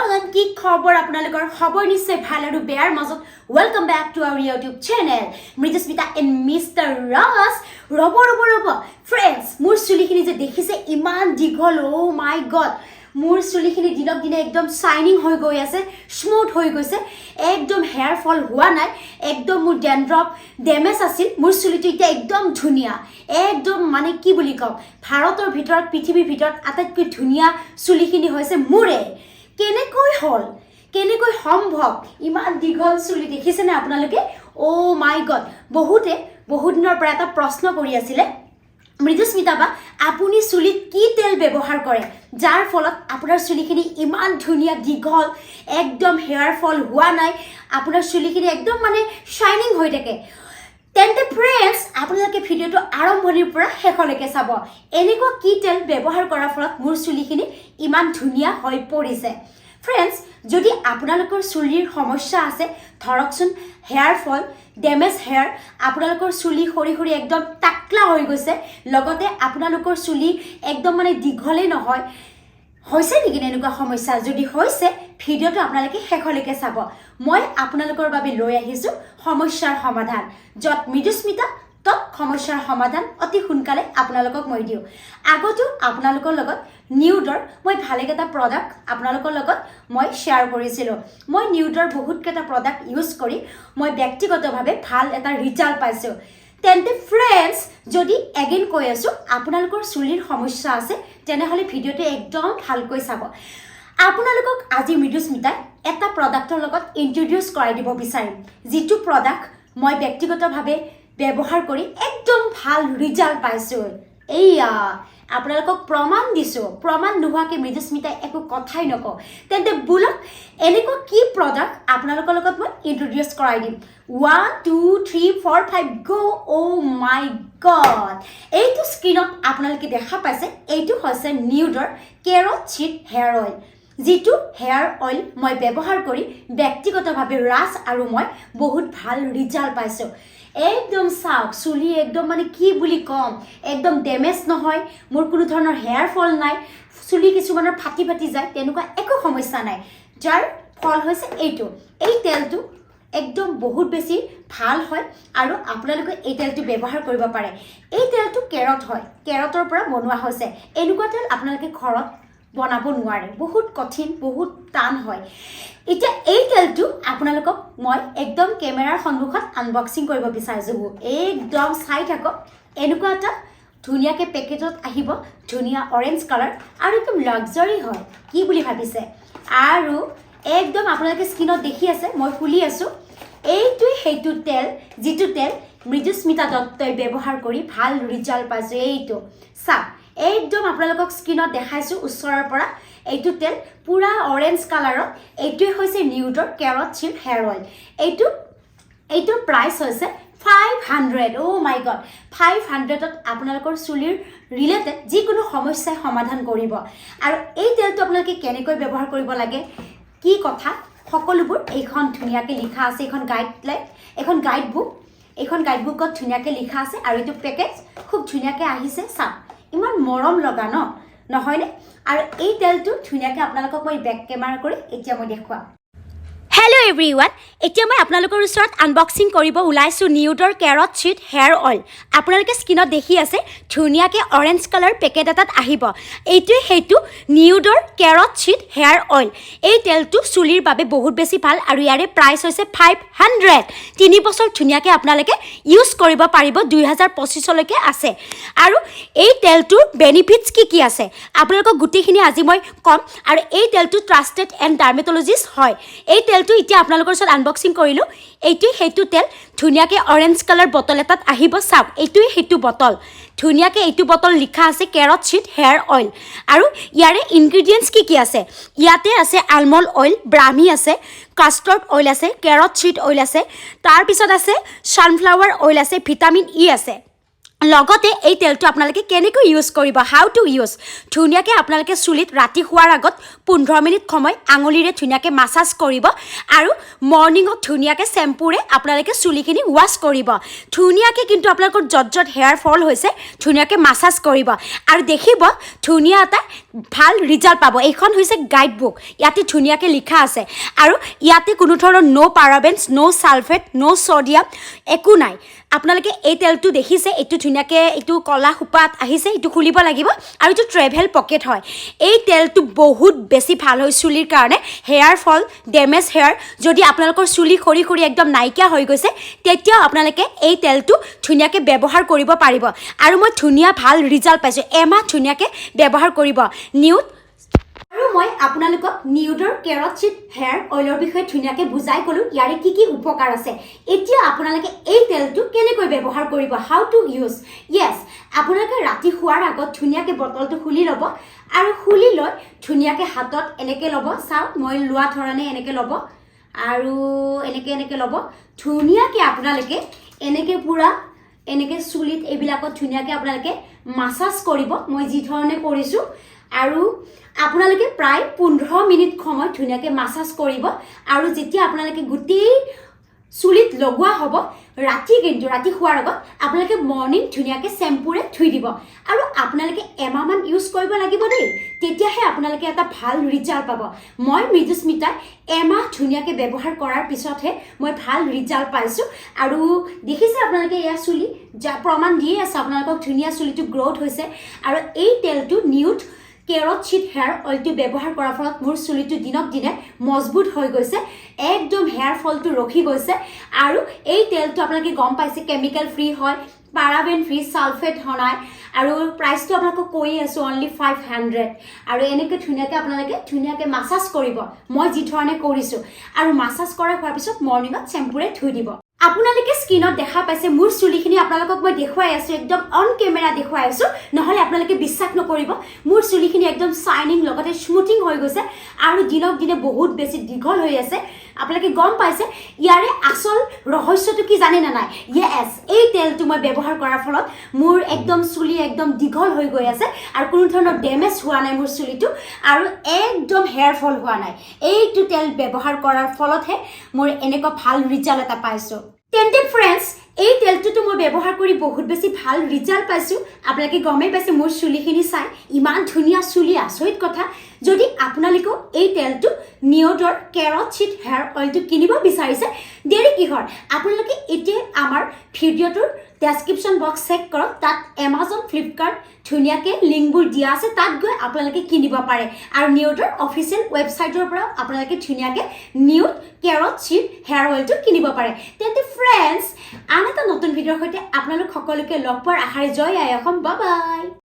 everyone, কি খবৰ আপোনালোকৰ খবৰ নিশ্চয় ভাল আৰু বেয়াৰ মাজত welcome back to our YouTube channel Mridusmita and Mr. Ross ৰব friends মোৰ চুলিখিনি যে দেখিছে ইমান দীঘল oh my god মোৰ চুলিখিনি দিনক দিনে একদম শাইনিং হৈ গৈ আছে স্মুথ হৈ গৈছে একদম হেয়াৰ ফল হোৱা নাই একদম মোৰ ড্যান্ড্ৰফ ড্যামেজ আছিল মোৰ চুলিটো এতিয়া একদম ধুনিয়া একদম মানে কি বুলি কম ভাৰতৰ ভিতৰত পৃথিৱীৰ ভিতৰত আটাইতকৈ ধুনিয়া চুলিখিনি হৈছে মোৰে কেনেকৈ সম্ভৱ ইমান দীঘল চুলি দেখিছে না আপোনালোকে ও মাই গড বহুত দিনৰ পৰা এটা প্ৰশ্ন কৰি আছিল মৃদুস্মিতা বা আপুনি চুলিত কি তেল ব্যৱহাৰ কৰে যাৰ ফলত আপোনাৰ চুলিখিনি ইমান ধুনিয়া দীঘল একদম হেয়াৰ ফল হোৱা নাই আপোনাৰ চুলিখিনি একদম মানে শাইনিং হৈ থাকে তেন্তে ফ্ৰেন্ডছ আপোনালোকে ভিডিওটো আৰম্ভণিৰ পৰা শেষলৈকে চাব এনেকুৱা কি তেল ব্যৱহাৰ কৰাৰ ফলত মোৰ চুলিখিনি ইমান ধুনিয়া হৈ পৰিছে ফ্ৰেন্ডছ যদি আপোনালোকৰ চুলিৰ সমস্যা আছে ধৰকচোন হেয়াৰ ফল ড্যামেজ হেয়াৰ আপোনালোকৰ চুলি খৰি একদম টাকলা হৈ গৈছে লগতে আপোনালোকৰ চুলি একদম মানে দীঘলে নহয় হৈছে নেকি এনেকুৱা সমস্যা যদি হৈছে ভিডিওটো আপোনালোকে শেষলৈকে চাব মই আপোনালোকৰ বাবে লৈ আহিছো সমস্যাৰ সমাধান যত মৃদুস্মিতা তত সমস্যাৰ সমাধান অতি সোনকালে আপোনালোকক মই দিও আগতো আপোনালোকৰ লগত নিউডৰ মই ভালেকেটা প্ৰডাক্ট আপোনালোকৰ লগত মই শেয়াৰ কৰিছিলো মই নিউডৰ বহুতকেটা প্ৰডাক্ট ইউজ কৰি মই ব্যক্তিগতভাৱে ভাল এটা ৰিজাল্ট পাইছো তেন্তে ফ্ৰেন্ডছ যদি এগেইন কৈ আছো আপোনালোকৰ চুলিৰ সমস্যা আছে তেনেহলে ভিডিওটো একদম ভালকৈ চাব আপোনালোকক আজি মৃদুস্মিতাই এটা প্ৰডাক্টৰ লগত ইন্ট্ৰোডিউস কৰাই দিব বিচাৰিম যিটো প্ৰডাক্ট মই ব্যক্তিগতভাৱে ব্যৱহাৰ কৰি একদম ভাল ৰিজাল্ট পাইছো এইয়া আপোনালোকক প্ৰমাণ দিছো প্ৰমাণ নোহোৱাকে মৃদুস্মিতাই একো কথাই নকওঁ তেন্তে বুলক এনেকুৱা কি প্ৰডাক্ট আপোনালোকৰ লগত মই ইন্ট্ৰোডিউস কৰাই দিম 1 2 3 4 5 গো ও মাই গড এইটো স্ক্ৰিনত আপোনালোকে দেখা পাইছে এইটো হৈছে নিউডৰ কেৰ'চিড হেয়াৰ অইল যিটো হেয়াৰ অইল মই ব্যৱহাৰ কৰি ব্যক্তিগতভাৱে ৰাজ আৰু মই বহুত ভাল ৰিজাল্ট পাইছো একদম সাউক চুলি একদম মানে কি বুলি কম একদম ড্যামেজ নহয় মোৰ কোনো ধৰণৰ হেয়াৰ ফল নাই চুলি কিছুমানৰ ফাটি যায় তেনেকুৱা একো সমস্যা নাই যাৰ ফল হৈছে এইটো এই তেলটো একদম বহুত বেছি ভাল হয় আৰু আপোনালোকে এই তেলটো ব্যৱহাৰ কৰিব পাৰে এই তেলটো কেৰট হয় কেৰটৰ পৰা বনোৱা হৈছে এনেকুৱা তেল আপোনালোকে ঘৰত বনাব নোৱাৰে বহুত কঠিন বহুত টান হয় এতিয়া এই তেলটো আপোনালোকক মই একদম কেমেৰাৰ সন্মুখত আনবক্সিং কৰিব বিচাৰিছো একদম চাই থাকক এনেকুৱা এটা ধুনিয়াকে পেকেটত আহিব ধুনিয়া অৰেঞ্জ কালাৰ আৰু একদম লাক্সাৰি হয় কি বুলি ভাবিছে আৰু একদম আপোনালোকে স্ক্ৰিনত দেখি আছে মই খুলি আছো এইটোই হেতু তেল যিটো তেল মৃদুস্মিতা দত্তই ব্যৱহাৰ কৰি ভাল ৰিজাল্ট পাইছে এইটো সাপ একদম আপোনালোকক স্ক্ৰিনত দেখাইছো ওচৰৰ পৰা এইটো তেল পুৰা অৰেঞ্জ কালাৰত এইটোই হৈছে নিউডৰ কেৰ'চিড হেয়াৰ অইল এইটো প্ৰাইস হৈছে 500 ও মাই গড 500 ত আপোনালোকৰ চুলিৰ ৰিলেটেড যিকোনো সমস্যাৰ সমাধান কৰিব আৰু এই তেলটো আপোনালোকে কেনেকৈ ব্যৱহাৰ কৰিব লাগে কি কথা সকলোবোৰ এইখন ধুনিয়াকে লিখা আছে এখন গাইডবুকত ধুনিয়াকে লিখা আছে আৰু এইটো পেকেজ খুব ধুনিয়াকে আহিছে চাপ ইমান মৰম লগা নহয়নে আৰু এই তেলটো ধুনিয়াকে আপোনালোকক মই বেক কেমেৰা কৰি এতিয়া মই দেখুৱাম হেল্ল' এভৰিৱান এতিয়া মই আপোনালোকৰ ওচৰত আনবক্সিং কৰিব ওলাইছো নিউডৰ কেৰ'চিড হেয়াৰ অইল আপোনালোকে স্ক্ৰিনত দেখি আছে ধুনিয়াকে অৰেঞ্জ কালাৰ পেকেট এটাত আহিব এইটোৱে হেতু নিউডৰ কেৰ'চিড হেয়াৰ অইল এই তেলটো চুলিৰ বাবে বহুত বেছি ভাল আৰু ইয়াৰে প্ৰাইস হৈছে 500 3 বছৰ ধুনিয়াকে আপোনালোকে ইউজ কৰিব পাৰিব 2025 লৈকে আছে আৰু এই তেলটোৰ বেনিফিটস কি আছে আপোনালোকক গুটিখিনি আজি মই কম আৰু এই তেলটো ট্ৰাষ্টেড এণ্ড ডাৰ্মেটলজিষ্ট হয় এই তেলটো এতিয়া আপোনালোকৰ ওচৰত আনবক্সিং কৰিলো এইটোই হেতু তেল ধুনিয়াকে অৰেঞ্জ কালাৰ বটল এটাত আহিব চাওক এইটোই হেতু বটল ধুনিয়াকে এইটো বটল লিখা আছে কেৰ'চিড হেয়াৰ অইল আৰু ইয়াৰে ইনগ্ৰেডিয়েন্টস কি আছে ইয়াতে আছে আলমণ্ড অইল ব্ৰাহ্মী আছে কাষ্টাৰ্ড অইল আছে কেৰ'চিড অইল আছে তাৰ পিছত আছে সানফ্লাৱাৰ অইল আছে ভিটামিন ই আছে লগতে এই তেলটো আপোনালোকে কেনেকৈ ইউজ কৰিব হাউ টু ইউজ ধুনীয়াকৈ আপোনালোকে চুলিত ৰাতি শোৱাৰ আগত 15 মিনিট সময় আঙুলিৰে ধুনীয়াকৈ মাছাজ কৰিব আৰু মৰ্ণিঙত ধুনীয়াকৈ চেম্পুৰে আপোনালোকে চুলিখিনি ৱাছ কৰিব ধুনীয়াকৈ কিন্তু আপোনালোকৰ য'ত হেয়াৰ ফল হৈছে ধুনীয়াকৈ মাছাজ কৰিব আৰু দেখিব ধুনীয়া এটা ভাল ৰিজাল্ট পাব এইখন হৈছে গাইড বুক ইয়াতে ধুনীয়াকৈ লিখা আছে আৰু ইয়াতে কোনো ধৰণৰ নো পাৰাবেনছ নো সালফেট নো ছডিয়াম একো নাই আপোনালোকে এই তেলটো দেখিছে এইটো ধুনীয়াকৈ এইটো কলা খোপাত আহিছে এইটো খুলিব লাগিব আৰু এইটো ট্ৰেভেল পকেট হয় এই তেলটো বহুত বেছি ভাল হয় চুলিৰ কাৰণে হেয়াৰ ফল ডেমেজ হেয়াৰ যদি আপোনালোকৰ চুলি খৰি খৰি একদম নাইকিয়া হৈ গৈছে তেতিয়াও আপোনালোকে এই তেলটো ধুনীয়াকৈ ব্যৱহাৰ কৰিব পাৰিব আৰু মই ধুনীয়া ভাল ৰিজাল্ট পাইছোঁ এমাহ ধুনীয়াকৈ ব্যৱহাৰ কৰিব নিউড আৰু মই আপোনালোকক নিউডৰ কেৰটচিড হেয়াৰ অইলৰ বিষয়ে ধুনীয়াকৈ বুজাই ক'লোঁ ইয়াৰে কি কি উপকাৰ আছে এতিয়া আপোনালোকে এই তেলটো কেনেকৈ ব্যৱহাৰ কৰিব হাউ টু ইউজ য়েছ আপোনালোকে ৰাতি শোৱাৰ আগত ধুনীয়াকৈ বটলটো খুলি ল'ব আৰু খুলি লৈ ধুনীয়াকৈ হাতত এনেকৈ ল'ব চাওক মই লোৱা ধৰণে এনেকৈ ল'ব আৰু এনেকৈ ল'ব ধুনীয়াকৈ আপোনালোকে এনেকৈ পূৰা এনেকৈ চুলিত এইবিলাকত ধুনীয়াকৈ আপোনালোকে মাছাজ কৰিব মই যি ধৰণে কৰিছোঁ আৰু আপোনালোকে প্ৰায় 15 মিনিট সময় ধুনীয়াকৈ মাছাজ কৰিব আৰু যেতিয়া আপোনালোকে গোটেই চুলিত লগোৱা হ'ব ৰাতি কিন্তু ৰাতি শোৱাৰ আগত আপোনালোকে মৰ্ণিং ধুনীয়াকৈ চেম্পুৰে ধুই দিব আৰু আপোনালোকে এমাহমান ইউজ কৰিব লাগিব দেই তেতিয়াহে আপোনালোকে এটা ভাল ৰিজাল্ট পাব মই মৃদুস্মিতাই এমাহ ধুনীয়াকৈ ব্যৱহাৰ কৰাৰ পিছতহে মই ভাল ৰিজাল্ট পাইছোঁ আৰু দেখিছে আপোনালোকে এয়া চুলি যা প্ৰমাণ দিয়ে আছে আপোনালোকক ধুনীয়া চুলিটো গ্ৰ'থ হৈছে আৰু এই তেলটো নিউড কেৰটচিড হেয়াৰ অইলটো ব্যৱহাৰ কৰাৰ ফলত মোৰ চুলিটো দিনক দিনে মজবুত হৈ গৈছে একদম হেয়াৰ ফলটো ৰখি গৈছে আৰু এই তেলটো আপোনালোকে গম পাইছে কেমিকেল ফ্ৰী হয় পাৰাবেন ফ্ৰী সালফেট নাই আৰু প্ৰাইচটো আপোনালোকক কৈ আছোঁ অনলি 500 আৰু এনেকৈ ধুনীয়াকৈ আপোনালোকে ধুনীয়াকৈ মাছাজ কৰিব মই যি ধৰণে কৰিছোঁ আৰু মাছাজ কৰা হোৱাৰ পিছত মৰ্ণিঙত চেম্পুৰে ধুই দিব আপোনালোকে স্ক্ৰীনত দেখা পাইছে মোৰ চুলিখিনি আপোনালোকক মই দেখুৱাই আছোঁ একদম অন কেমেৰা দেখুৱাই আছোঁ নহ'লে আপোনালোকে বিশ্বাস নকৰিব মোৰ চুলিখিনি একদম শাইনিং লগতে স্মুথিং হৈ গৈছে আৰু দিনক দিনে বহুত বেছি দীঘল হৈ আছে আপোনালোকে গম পাইছে ইয়াৰে আচল ৰহস্যটো কি জানে না নাই য়েছ এই তেলটো মই ব্যৱহাৰ কৰাৰ ফলত মোৰ একদম চুলি একদম দীঘল হৈ গৈ আছে আৰু কোনো ধৰণৰ ডেমেজ হোৱা নাই মোৰ চুলিটো আৰু একদম হেয়াৰ ফল হোৱা নাই এইটো তেল ব্যৱহাৰ কৰাৰ ফলতহে মোৰ এনেকুৱা ভাল ৰিজাল্ট এটা পাইছোঁ তেন্তে ফ্ৰেণ্ডছ এই তেলটোতো মই ব্যৱহাৰ কৰি বহুত বেছি ভাল ৰিজাল্ট পাইছোঁ আপোনালোকে গমেই পাইছে মোৰ চুলিখিনি চাই ইমান ধুনীয়া চুলি আচৰিত কথা যদি আপোনালোকেও এই তেলটো নিউডৰ কেৰটচিড হেয়াৰ অইলটো কিনিব বিচাৰিছে দেৰি কিহৰ আপোনালোকে এতিয়া আমাৰ ভিডিঅ'টোৰ ডেছক্ৰিপশ্যন বক্স চেক কৰক তাত এমাজন ফ্লিপকাৰ্ট ধুনীয়াকৈ লিংকবোৰ দিয়া আছে তাত গৈ আপোনালোকে কিনিব পাৰে আৰু নিউডৰ অফিচিয়েল ৱেবছাইটৰ পৰা আপোনালোকে ধুনীয়াকৈ নিউড কেৰটচিড হেয়াৰ অইলটো কিনিব পাৰে তেন্তে ফ্ৰেণ্ডছ আন এটা নতুন ভিডিঅ'ৰ সৈতে আপোনালোক সকলোকে লগ পোৱাৰ আশাৰে জয় আই অসম বাই বাই